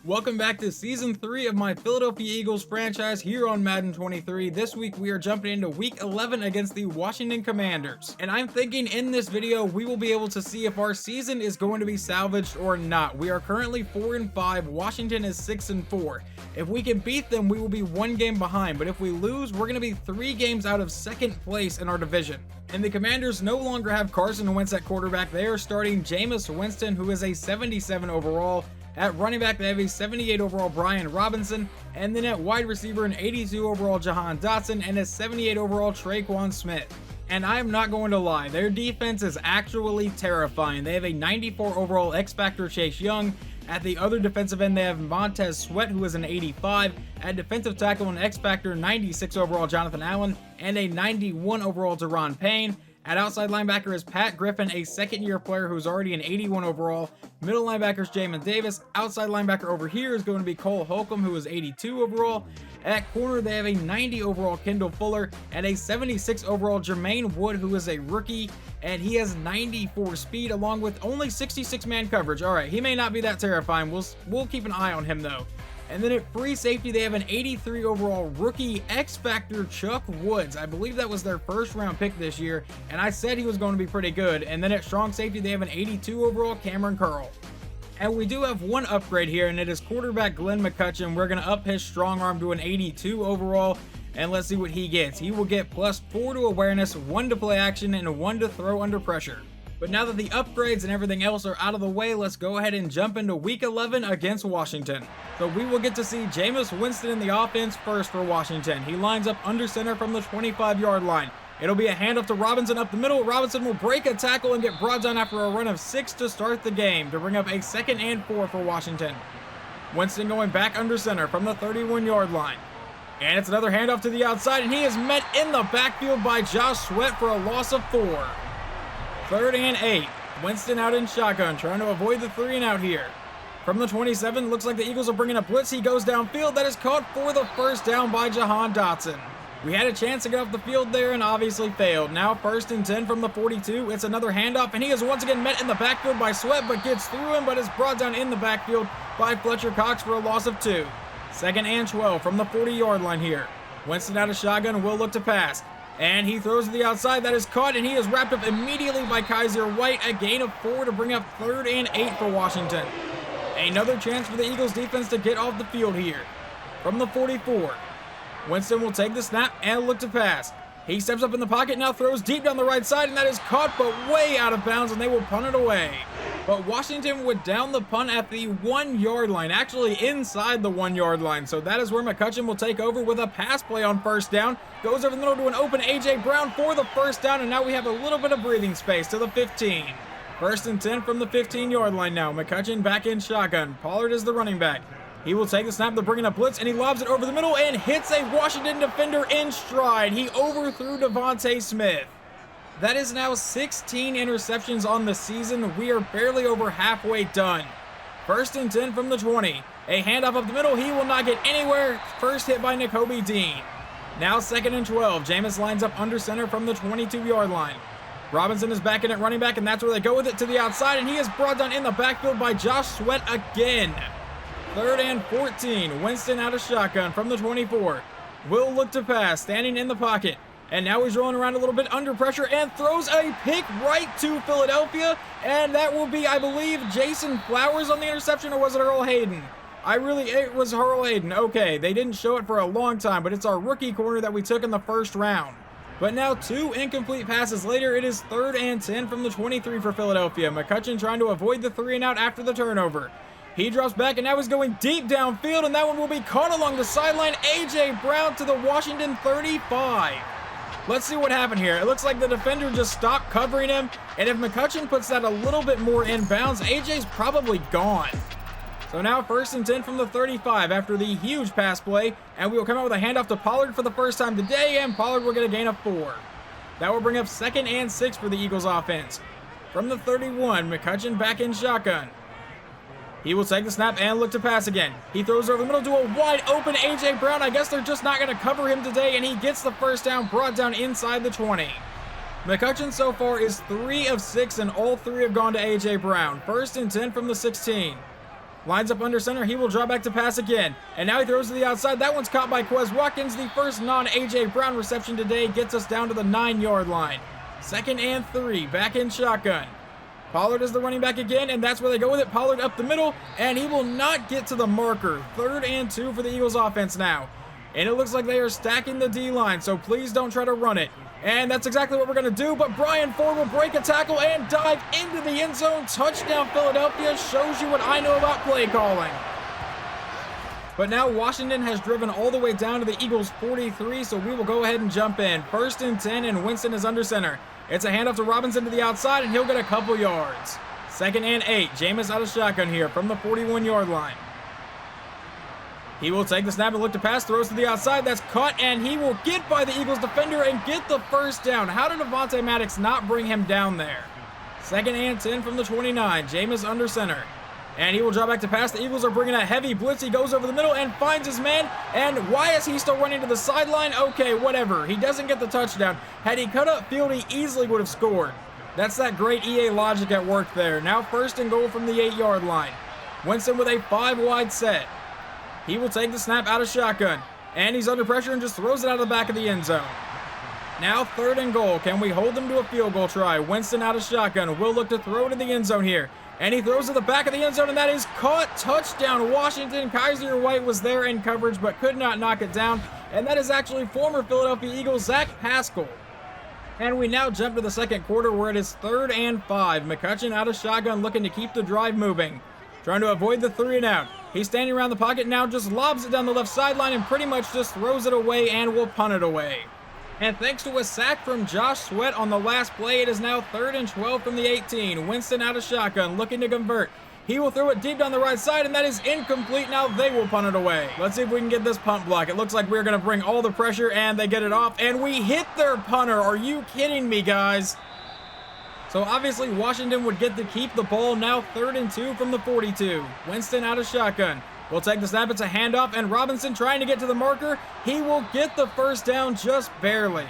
Welcome back to Season 3 of my Philadelphia Eagles franchise here on Madden 23. This week we are jumping into Week 11 against the Washington Commanders. And I'm thinking in this video we will be able to see if our season is going to be salvaged or not. We are currently 4-5, Washington is 6-4. If we can beat them, we will be one game behind, but if we lose, we're going to be 3 games out of second place in our division. And the Commanders no longer have Carson Wentz at quarterback. They are starting Jameis Winston, who is a 77 overall. At running back, they have a 78 overall Brian Robinson, and then at wide receiver, an 82 overall Jahan Dotson, and a 78 overall Traquan Smith. And I am not going to lie, their defense is actually terrifying. They have a 94 overall X-Factor Chase Young. At the other defensive end, they have Montez Sweat, who is an 85. At defensive tackle, an X-Factor 96 overall Jonathan Allen, and a 91 overall Deron Payne. At outside linebacker is Pat Griffin, a second-year player who's already an 81 overall. Middle linebacker is Jamin Davis. Outside linebacker over here is going to be Cole Holcomb, who is 82 overall. At corner, they have a 90 overall Kendall Fuller and a 76 overall Jermaine Wood, who is a rookie, and he has 94 speed along with only 66 man coverage. All right, he may not be that terrifying. We'll keep an eye on him though. And then at free safety, they have an 83 overall rookie X-Factor Chuck Woods. I believe that was their first round pick this year, and I said he was going to be pretty good. And then at strong safety, they have an 82 overall Cameron Curl. And we do have one upgrade here, and it is quarterback Glenn McCutcheon. We're going to up his strong arm to an 82 overall, and let's see what he gets. He will get +4 to awareness, 1 to play action, and 1 to throw under pressure. But now that the upgrades and everything else are out of the way, let's go ahead and jump into Week 11 against Washington. So we will get to see Jameis Winston in the offense first for Washington. He lines up under center from the 25-yard line. It'll be a handoff to Robinson up the middle. Robinson will break a tackle and get brought down after a run of 6 to start the game to bring up a 2nd and 4 for Washington. Winston going back under center from the 31-yard line. And it's another handoff to the outside, and he is met in the backfield by Josh Sweat for a loss of 4. 3rd and 8. Winston out in shotgun, trying to avoid the 3 and out here. From the 27, looks like the Eagles are bringing a blitz. He goes downfield. That is caught for the first down by Jahan Dotson. We had a chance to get off the field there and obviously failed. Now 1st and 10 from the 42. It's another handoff, and he is once again met in the backfield by Sweat, but gets through him, but is brought down in the backfield by Fletcher Cox for a loss of 2. 2nd and 12 from the 40-yard line here. Winston out of shotgun, will look to pass. And he throws to the outside. That is caught, and he is wrapped up immediately by Kaiser White. A gain of 4 to bring up 3rd and 8 for Washington. Another chance for the Eagles defense to get off the field here. From the 44, Winston will take the snap and look to pass. He steps up in the pocket, now throws deep down the right side, and that is caught but way out of bounds, and they will punt it away. But Washington would down the punt at the 1-yard line, actually inside the 1-yard line. So that is where McCutcheon will take over with a pass play on 1st down. Goes over the middle to an open A.J. Brown for the 1st down, and now we have a little bit of breathing space to the 15. 1st and 10 from the 15-yard line now. McCutcheon back in shotgun. Pollard is the running back. He will take the snap to bring in a blitz, and he lobs it over the middle and hits a Washington defender in stride. He overthrew Devontae Smith. That is now 16 interceptions on the season. We are barely over halfway done. 1st and 10 from the 20. A handoff up the middle. He will not get anywhere. First hit by Nakobe Dean. Now 2nd and 12. Jameis lines up under center from the 22-yard line. Robinson is back in at running back, and that's where they go with it to the outside, and he is brought down in the backfield by Josh Sweat again. 3rd and 14. Winston out of shotgun from the 24. Will look to pass, standing in the pocket. And now he's rolling around a little bit under pressure and throws a pick right to Philadelphia. And that will be, I believe, Jason Flowers on the interception, or was it Earl Hayden? It was Earl Hayden. Okay, they didn't show it for a long time, but it's our rookie corner that we took in the 1st round. But now 2 incomplete passes later, it is 3rd and 10 from the 23 for Philadelphia. McCutcheon trying to avoid the 3 and out after the turnover. He drops back, and now he's going deep downfield, and that one will be caught along the sideline. A.J. Brown to the Washington 35. Let's see what happened here. It looks like the defender just stopped covering him, and if McCutcheon puts that a little bit more in bounds, AJ's probably gone. So now 1st and 10 from the 35 after the huge pass play, and we will come out with a handoff to Pollard for the first time today, and Pollard will get a gain of 4. That will bring up 2nd and 6 for the Eagles offense. From the 31, McCutcheon back in shotgun. He will take the snap and look to pass again. He throws over the middle to a wide open A.J. Brown. I guess they're just not going to cover him today, and he gets the 1st down, brought down inside the 20. McCutcheon so far is 3 of 6, and all 3 have gone to A.J. Brown. 1st and 10 from the 16. Lines up under center. He will draw back to pass again. And now he throws to the outside. That one's caught by Quez Watkins. The first non-A.J. Brown reception today gets us down to the 9-yard line. 2nd and 3. Back in shotgun. Pollard is the running back again, and that's where they go with it. Pollard up the middle, and he will not get to the marker. 3rd and 2 for the Eagles offense now. And it looks like they are stacking the D-line, so please don't try to run it. And that's exactly what we're going to do, but Brian Ford will break a tackle and dive into the end zone. Touchdown Philadelphia. Shows you what I know about play calling. But now Washington has driven all the way down to the Eagles 43, so we will go ahead and jump in. 1st and 10, and Winston is under center. It's a handoff to Robinson to the outside, and he'll get a couple yards. 2nd and 8. Jameis out of shotgun here from the 41-yard line. He will take the snap and look to pass, throws to the outside. That's caught, and he will get by the Eagles defender and get the first down. How did Avonte Maddox not bring him down there? 2nd and 10 from the 29. Jameis under center. And he will draw back to pass. The Eagles are bringing a heavy blitz. He goes over the middle and finds his man. And why is he still running to the sideline? Okay, whatever. He doesn't get the touchdown. Had he cut up field, he easily would have scored. That's that great EA logic at work there. Now 1st and goal from the 8-yard line. Winston with a 5-wide set. He will take the snap out of shotgun. And he's under pressure and just throws it out of the back of the end zone. Now 3rd and goal. Can we hold them to a field goal try? Winston out of shotgun. Will look to throw to the end zone here. And he throws to the back of the end zone, and that is caught. Touchdown, Washington. Kaiser White was there in coverage, but could not knock it down. And that is actually former Philadelphia Eagle Zach Pascal. And we now jump to the 2nd quarter where it is 3rd and 5. McCutcheon out of shotgun looking to keep the drive moving. Trying to avoid the 3 and out. He's standing around the pocket now, just lobs it down the left sideline and pretty much just throws it away and will punt it away. And thanks to a sack from Josh Sweat on the last play, it is now 3rd and 12 from the 18. Winston out of shotgun, looking to convert. He will throw it deep down the right side, and that is incomplete. Now they will punt it away. Let's see if we can get this punt block. It looks like we're going to bring all the pressure, and they get it off, and we hit their punter. Are you kidding me, guys? So obviously Washington would get to keep the ball. Now 3rd and 2 from the 42. Winston out of shotgun. We'll take the snap. It's a handoff, and Robinson trying to get to the marker. He will get the first down just barely.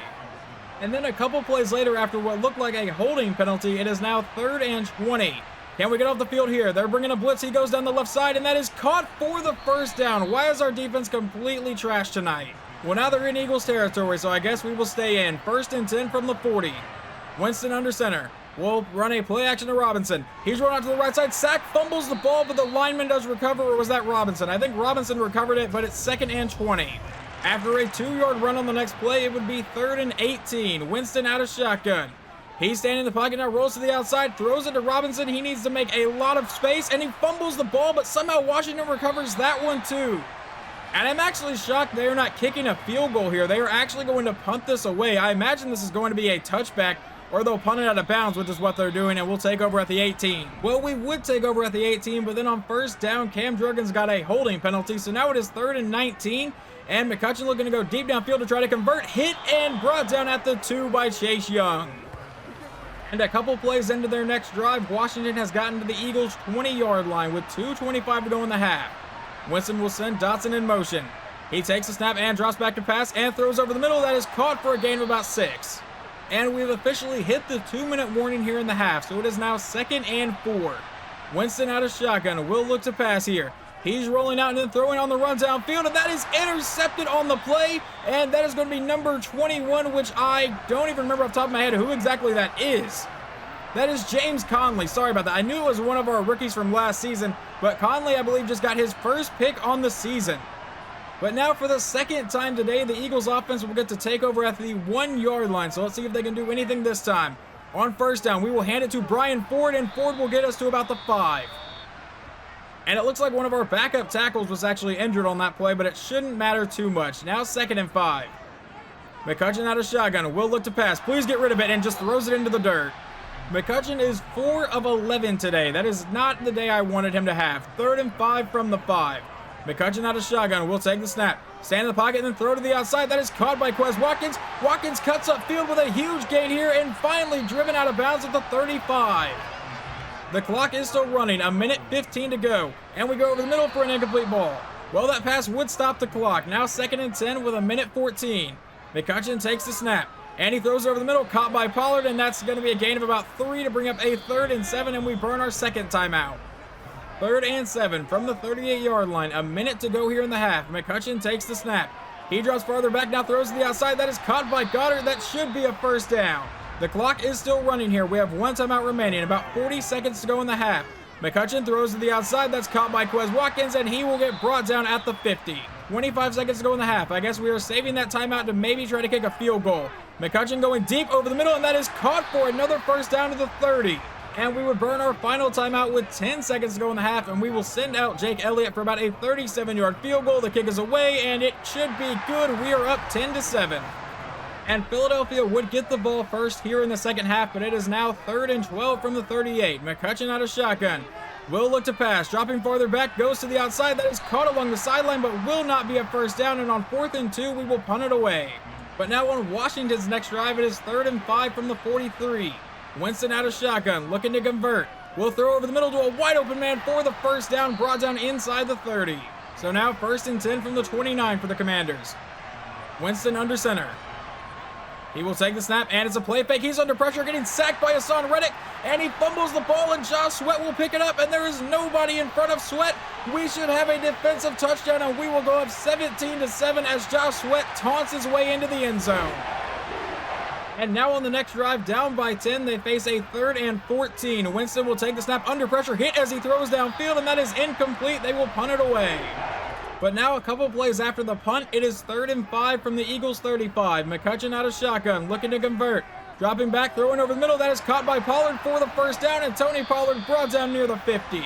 And then a couple plays later, after what looked like a holding penalty, it is now 3rd and 20. Can we get off the field here? They're bringing a blitz. He goes down the left side, and that is caught for the first down. Why is our defense completely trashed tonight? Well, now they're in Eagles territory, so I guess we will stay in. 1st and 10 from the 40. Winston under center. We'll run a play action to Robinson. He's running out to the right side. Sack, fumbles the ball, but the lineman does recover, or was that Robinson? I think Robinson recovered it, but it's 2nd and 20. After a 2-yard run on the next play, it would be 3rd and 18. Winston out of shotgun. He's standing in the pocket now, rolls to the outside, throws it to Robinson. He needs to make a lot of space, and he fumbles the ball, but somehow Washington recovers that one too. And I'm actually shocked they are not kicking a field goal here. They are actually going to punt this away. I imagine this is going to be a touchback, or they'll punt it out of bounds, which is what they're doing, and we'll take over at the 18. Well, we would take over at the 18, but then on 1st down, Cam Jurgens got a holding penalty, so now it is 3rd and 19, and McCutcheon looking to go deep downfield to try to convert. Hit and brought down at the 2 by Chase Young. And a couple plays into their next drive, Washington has gotten to the Eagles' 20-yard line with 2:25 to go in the half. Winston will send Dotson in motion. He takes the snap and drops back to pass and throws over the middle. That is caught for a gain of about 6. And we've officially hit the 2-minute warning here in the half, so it is now 2nd and 4. Winston out of shotgun, will look to pass here. He's rolling out and then throwing on the run downfield, and that is intercepted on the play, and that is going to be number 21, which I don't even remember off the top of my head who exactly that is. That is James Conley. Sorry about that. I knew it was one of our rookies from last season, but Conley, I believe, just got his first pick on the season. But now for the 2nd time today, the Eagles offense will get to take over at the 1-yard line. So let's see if they can do anything this time. On 1st down, we will hand it to Brian Ford, and Ford will get us to about the 5. And it looks like one of our backup tackles was actually injured on that play, but it shouldn't matter too much. Now 2nd and 5. McCutcheon out of shotgun, will look to pass. Please get rid of it, and just throws it into the dirt. McCutcheon is 4 of 11 today. That is not the day I wanted him to have. 3rd and 5 from the 5. McCutcheon out of shotgun, will take the snap. Stand in the pocket and then throw to the outside. That is caught by Quez Watkins. Watkins cuts upfield with a huge gain here and finally driven out of bounds at the 35. The clock is still running, 1:15 to go. And we go over the middle for an incomplete ball. Well, that pass would stop the clock. Now 2nd and 10 with 1:14. McCutcheon takes the snap. And he throws over the middle, caught by Pollard, and that's going to be a gain of about 3 to bring up a 3rd and 7, and we burn our 2nd timeout. 3rd and 7 from the 38-yard line. A minute to go here in the half. McCutcheon takes the snap. He drops farther back, now throws to the outside. That is caught by Goddard. That should be a first down. The clock is still running here. We have one timeout remaining. About 40 seconds to go in the half. McCutcheon throws to the outside. That's caught by Quez Watkins, and he will get brought down at the 50. 25 seconds to go in the half. I guess we are saving that timeout to maybe try to kick a field goal. McCutcheon going deep over the middle, and that is caught for another first down to the 30. And we would burn our final timeout with 10 seconds to go in the half, and we will send out Jake Elliott for about a 37-yard field goal. The kick is away, and it should be good. We are up 10-7. And Philadelphia would get the ball first here in the second half, but it is now 3rd and 12 from the 38. McCutcheon out of shotgun. Will look to pass. Dropping farther back, goes to the outside. That is caught along the sideline, but will not be a first down. And on 4th and 2, we will punt it away. But now on Washington's next drive, it is 3rd and 5 from the 43. Winston out of shotgun, looking to convert. Will throw over the middle to a wide open man for the first down, brought down inside the 30. So now 1st and 10 from the 29 for the Commanders. Winston under center. He will take the snap, and it's a play fake. He's under pressure, getting sacked by Hassan Reddick, and he fumbles the ball, and Josh Sweat will pick it up, and there is nobody in front of Sweat. We should have a defensive touchdown, and we will go up 17-7 as Josh Sweat taunts his way into the end zone. And now on the next drive, down by 10, they face a 3rd and 14. Winston will take the snap under pressure, hit as he throws downfield, and that is incomplete. They will punt it away. But now a couple plays after the punt, it is 3rd and 5 from the Eagles 35. McCutcheon out of shotgun, looking to convert. Dropping back, throwing over the middle, that is caught by Pollard for the first down, and Tony Pollard brought down near the 50.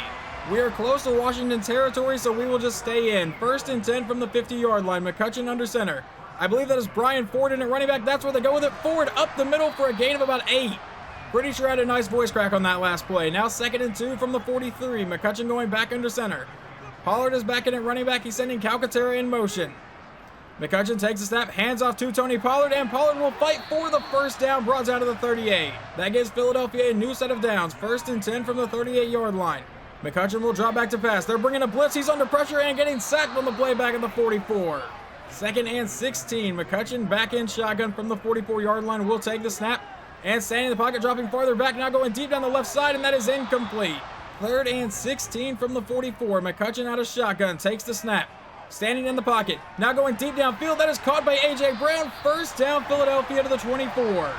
We are close to Washington territory, so we will just stay in. 1st and 10 from the 50-yard line. McCutcheon under center. I believe that is Brian Ford in at running back. That's where they go with it. Ford up the middle for a gain of about 8. Pretty sure I had a nice voice crack on that last play. Now 2nd and 2 from the 43. McCutcheon going back under center. Pollard is back in at running back. He's sending Calcaterra in motion. McCutcheon takes a snap, hands off to Tony Pollard, and Pollard will fight for the first down, brought down to the 38. That gives Philadelphia a new set of downs. 1st and 10 from the 38-yard line. McCutcheon will drop back to pass. They're bringing a blitz. He's under pressure and getting sacked on the play back at the 44. 2nd and 16. McCutcheon back in shotgun from the 44-yard line. Will take the snap and standing in the pocket, dropping farther back, now going deep down the left side, and that is incomplete. 3rd and 16 from the 44. McCutcheon out of shotgun, takes the snap. Standing in the pocket, now going deep downfield. That is caught by A.J. Brown. First down, Philadelphia to the 24.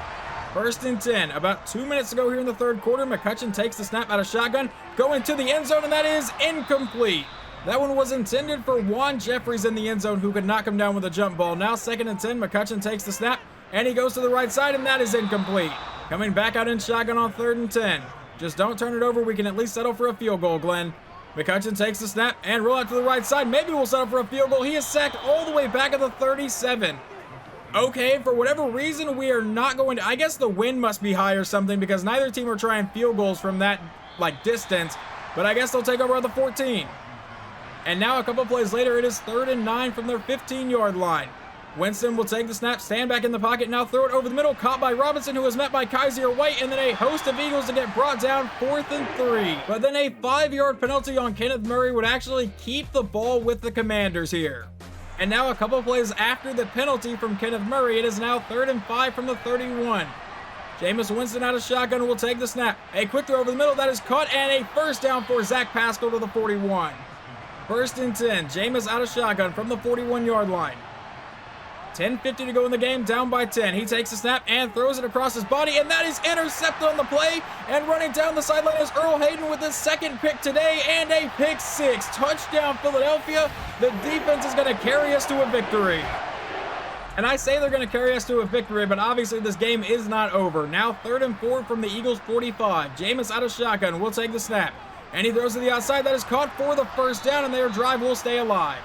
1st and 10. About 2 minutes to go here in the 3rd quarter. McCutcheon takes the snap out of shotgun, going to the end zone, and that is incomplete. That one was intended for Juan Jeffries in the end zone, who could not come down with a jump ball. Now 2nd and 10. McCutcheon takes the snap, and he goes to the right side, and that is incomplete. Coming back out in shotgun on 3rd and 10. Just don't turn it over. We can at least settle for a field goal, Glenn. McCutcheon takes the snap and roll out to the right side. Maybe we'll settle for a field goal. He is sacked all the way back at the 37. Okay, for whatever reason, we are not going to... I guess the wind must be high or something because neither team are trying field goals from that, distance. But I guess they'll take over at the 14. And now a couple plays later, it is 3rd and 9 from their 15-yard line. Winston will take the snap, stand back in the pocket, now throw it over the middle, caught by Robinson, who is met by Kaiser White, and then a host of Eagles to get brought down 4th and 3. But then a 5-yard penalty on Kenneth Murray would actually keep the ball with the Commanders here. And now a couple plays after the penalty from Kenneth Murray, it is now 3rd and 5 from the 31. Jameis Winston out of shotgun will take the snap. A quick throw over the middle, that is caught, and a first down for Zach Pascal to the 41. 1st and 10, Jameis out of shotgun from the 41-yard line. 10:50 to go in the game, down by 10. He takes the snap and throws it across his body, and that is intercepted on the play. And running down the sideline is Earl Hayden with his 2nd pick today and a pick 6. Touchdown, Philadelphia. The defense is going to carry us to a victory. And I say they're going to carry us to a victory, but obviously this game is not over. Now 3rd and 4 from the Eagles 45. Jameis out of shotgun will take the snap. And he throws to the outside. That is caught for the first down, and their drive will stay alive.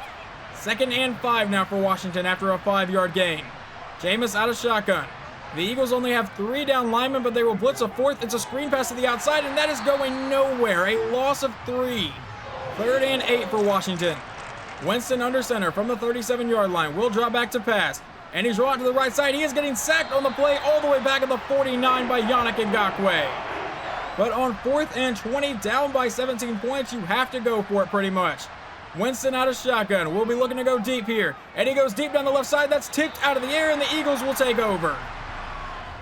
2nd and 5 now for Washington after a 5-yard gain. Jameis out of shotgun. The Eagles only have 3 down linemen, but they will blitz a 4th. It's a screen pass to the outside, and that is going nowhere. A loss of 3. 3rd and 8 for Washington. Winston under center from the 37-yard line. Will drop back to pass. And he's rolling to the right side. He is getting sacked on the play all the way back at the 49 by Yannick Ngakoue. But on 4th and 20, down by 17 points, you have to go for it pretty much. Winston out of shotgun. We'll be looking to go deep here. And he goes deep down the left side. That's tipped out of the air, and the Eagles will take over.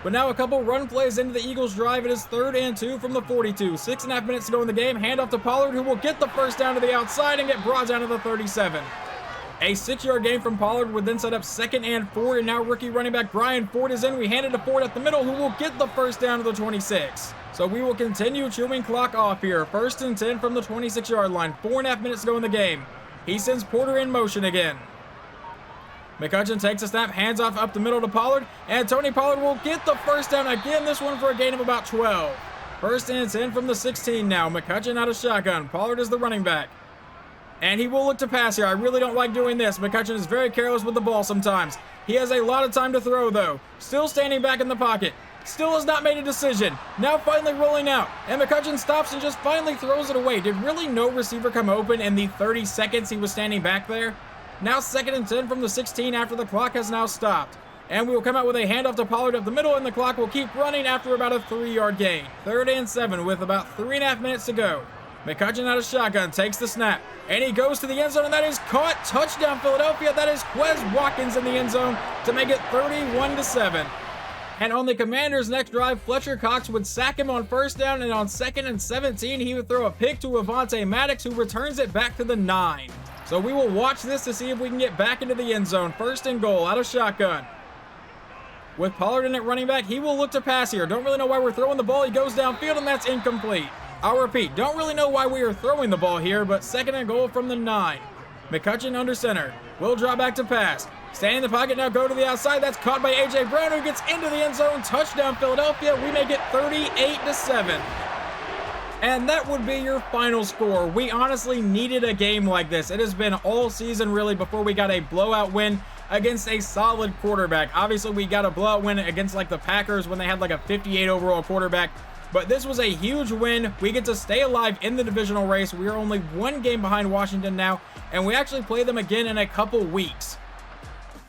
But now a couple run plays into the Eagles' drive. It is 3rd and 2 from the 42. 6.5 minutes to go in the game. Handoff to Pollard, who will get the first down to the outside and get brought down to the 37. A 6-yard gain from Pollard would then set up 2nd and 4, and now rookie running back Brian Ford is in. We hand it to Ford at the middle, who will get the first down to the 26. So we will continue chewing clock off here. 1st and 10 from the 26-yard line. 4.5 minutes to go in the game. He sends Porter in motion again. McCutcheon takes a snap, hands off up the middle to Pollard, and Tony Pollard will get the first down again, this one for a gain of about 12. 1st and 10 from the 16 now. McCutcheon out of shotgun. Pollard is the running back. And he will look to pass here. I really don't like doing this. McCutcheon is very careless with the ball sometimes. He has a lot of time to throw, though. Still standing back in the pocket. Still has not made a decision. Now finally rolling out. And McCutcheon stops and just finally throws it away. Did really no receiver come open in the 30 seconds he was standing back there? Now 2nd and 10 from the 16 after the clock has now stopped. And we will come out with a handoff to Pollard up the middle, and the clock will keep running after about a 3-yard gain. 3rd and 7 with about 3.5 minutes to go. McCutcheon out of shotgun, takes the snap, and he goes to the end zone, and that is caught. Touchdown, Philadelphia. That is Quez Watkins in the end zone to make it 31-7. And on the Commanders' next drive, Fletcher Cox would sack him on 1st down, and on 2nd and 17, he would throw a pick to Avonte Maddox, who returns it back to the 9. So we will watch this to see if we can get back into the end zone. 1st and goal, out of shotgun. With Pollard in at running back, he will look to pass here. Don't really know why we're throwing the ball. He goes downfield, and that's incomplete. I'll repeat, don't really know why we are throwing the ball here, but 2nd and goal from the 9. McCutcheon under center. Will draw back to pass. Stay in the pocket, now go to the outside. That's caught by A.J. Brown, who gets into the end zone. Touchdown, Philadelphia. We make it 38-7. And that would be your final score. We honestly needed a game like this. It has been all season, really, before we got a blowout win against a solid quarterback. Obviously, we got a blowout win against, like, the Packers when they had, like, a 58 overall quarterback. But this was a huge win. We get to stay alive in the divisional race. We are only 1 game behind Washington now, and we actually play them again in a couple weeks.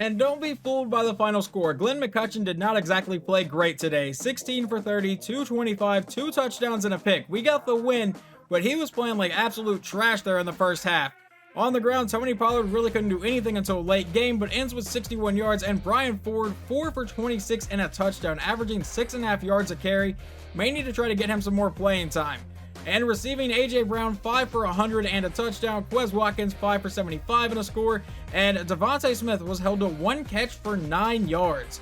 And don't be fooled by the final score. Glenn McCutcheon did not exactly play great today. 16 for 30, 225, 2 touchdowns and a pick. We got the win, but he was playing like absolute trash there in the first half. On the ground, Tony Pollard really couldn't do anything until late game, but ends with 61 yards, and Brian Ford 4 for 26 and a touchdown, averaging 6.5 yards a carry. May need to try to get him some more playing time. And receiving, A.J. Brown 5 for 100 and a touchdown. Quez Watkins 5 for 75 and a score. And Devontae Smith was held to 1 catch for 9 yards.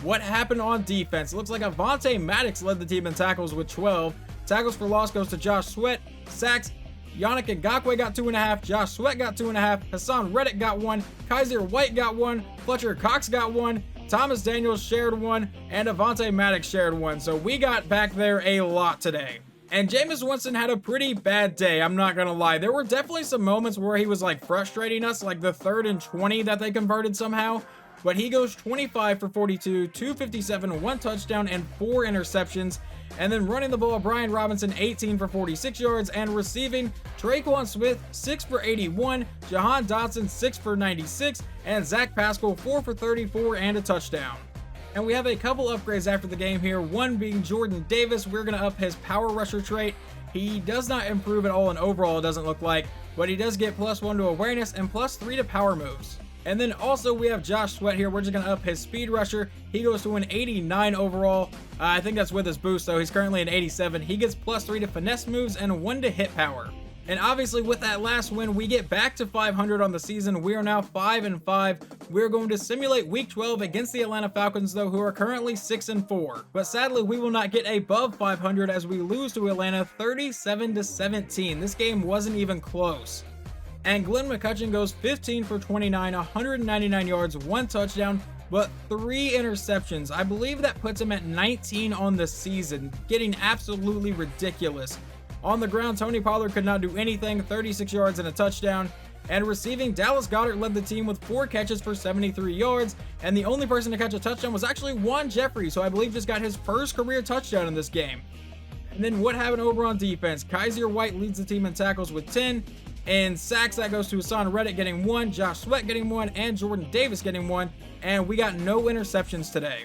What happened on defense? Looks like Avonte Maddox led the team in tackles with 12. Tackles for loss goes to Josh Sweat. Sacks, Yannick Ngakoue got 2.5. Josh Sweat got 2.5. Hassan Reddick got 1. Kaiser White got 1. Fletcher Cox got 1. Thomas Daniels shared 1. And Avonte Maddox shared 1. So we got back there a lot today. And Jameis Winston had a pretty bad day, I'm not gonna lie. There were definitely some moments where he was like frustrating us, like the 3rd and 20 that they converted somehow. But he goes 25 for 42, 257, 1 touchdown, and 4 interceptions. And then running the ball, Brian Robinson 18 for 46 yards, and receiving, Traquan Smith 6 for 81, Jahan Dotson 6 for 96, and Zach Pascal 4 for 34 and a touchdown. And we have a couple upgrades after the game here, one being Jordan Davis. We're going to up his power rusher trait. He does not improve at all in overall, it doesn't look like, but he does get +1 to awareness and +3 to power moves. And then also we have Josh Sweat here. We're just going to up his speed rusher. He goes to an 89 overall. I think that's with his boost, though. He's currently an 87. He gets +3 to finesse moves and 1 to hit power. And obviously with that last win, we get back to 500 on the season. We are now 5-5. We're going to simulate week 12 against the Atlanta Falcons, though, who are currently 6-4. But sadly, we will not get above 500 as we lose to Atlanta 37-17. This game wasn't even close. And Glenn McCutcheon goes 15 for 29, 199 yards, 1 touchdown, but 3 interceptions. I believe that puts him at 19 on the season, getting absolutely ridiculous. On the ground, Tony Pollard could not do anything, 36 yards and a touchdown. And receiving, Dallas Goedert led the team with 4 catches for 73 yards. And the only person to catch a touchdown was actually Juan Jeffrey, so I believe just got his first career touchdown in this game. And then what happened over on defense? Kaiser White leads the team in tackles with 10. And sacks, that goes to Hassan Reddick getting 1, Josh Sweat getting 1, and Jordan Davis getting 1. And we got no interceptions today.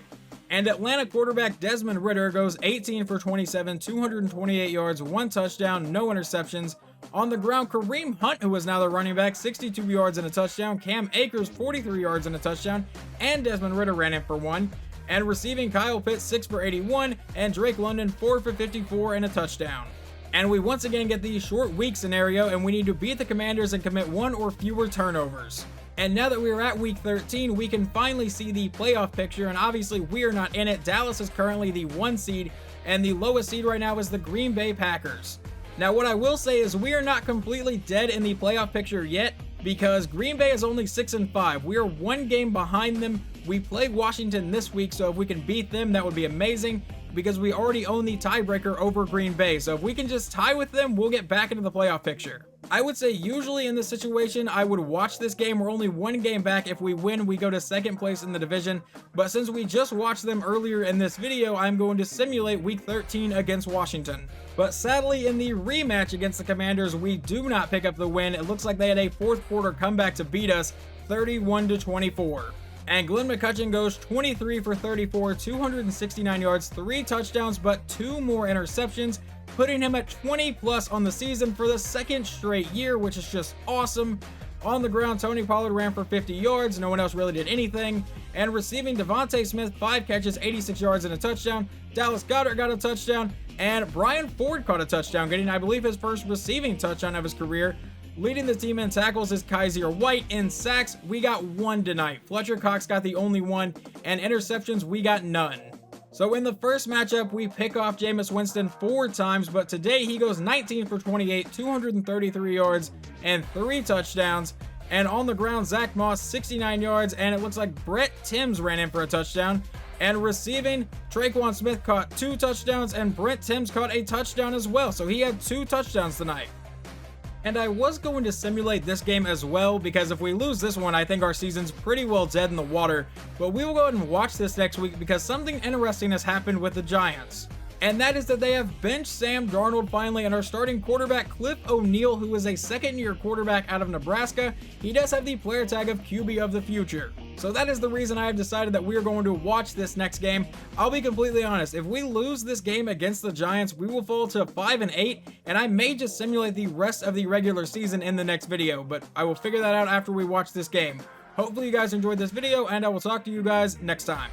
And Atlanta quarterback Desmond Ridder goes 18 for 27, 228 yards, 1 touchdown, no interceptions. On the ground, Kareem Hunt, who is now the running back, 62 yards and a touchdown. Cam Akers, 43 yards and a touchdown. And Desmond Ridder ran in for 1. And receiving, Kyle Pitts 6 for 81 and Drake London 4 for 54 and a touchdown. And we once again get the short week scenario, and we need to beat the Commanders and commit 1 or fewer turnovers. And now that we are at week 13, we can finally see the playoff picture, and obviously we are not in it. Dallas is currently the 1 seed, and the lowest seed right now is the Green Bay Packers. Now what I will say is we are not completely dead in the playoff picture yet, because Green Bay is only 6-5. We are 1 game behind them. We play Washington this week, so if we can beat them, that would be amazing, because we already own the tiebreaker over Green Bay. So if we can just tie with them, we'll get back into the playoff picture. I would say usually in this situation, I would watch this game. We're only 1 game back. If we win, we go to 2nd place in the division. But since we just watched them earlier in this video, I'm going to simulate week 13 against Washington. But sadly, in the rematch against the Commanders, we do not pick up the win. It looks like they had a 4th quarter comeback to beat us 31-24. And Glenn McCutcheon goes 23 for 34, 269 yards, 3 touchdowns, but 2 more interceptions, putting him at 20 plus on the season for the 2nd straight year, which is just awesome. On the ground, Tony Pollard ran for 50 yards. No one else really did anything. And receiving, Devontae Smith, 5 catches, 86 yards and a touchdown. Dallas Goedert got a touchdown. And Brian Ford caught a touchdown, getting, I believe, his first receiving touchdown of his career. Leading the team in tackles is Kaiser White. In sacks, we got 1 tonight. Fletcher Cox got the only 1. And interceptions, we got none. So in the first matchup, we pick off Jameis Winston 4 times, but today he goes 19 for 28, 233 yards, and 3 touchdowns. And on the ground, Zach Moss, 69 yards, and it looks like Brett Timms ran in for a touchdown. And receiving, Traquan Smith caught 2 touchdowns, and Brett Timms caught a touchdown as well, so he had 2 touchdowns tonight. And I was going to simulate this game as well, because if we lose this one, I think our season's pretty well dead in the water. But we will go ahead and watch this next week, because something interesting has happened with the Giants. And that is that they have benched Sam Darnold finally, and are starting quarterback Cliff O'Neal, who is a 2nd-year quarterback out of Nebraska. He does have the player tag of QB of the future. So that is the reason I have decided that we are going to watch this next game. I'll be completely honest, if we lose this game against the Giants, we will fall to 5-8, and I may just simulate the rest of the regular season in the next video, but I will figure that out after we watch this game. Hopefully you guys enjoyed this video, and I will talk to you guys next time.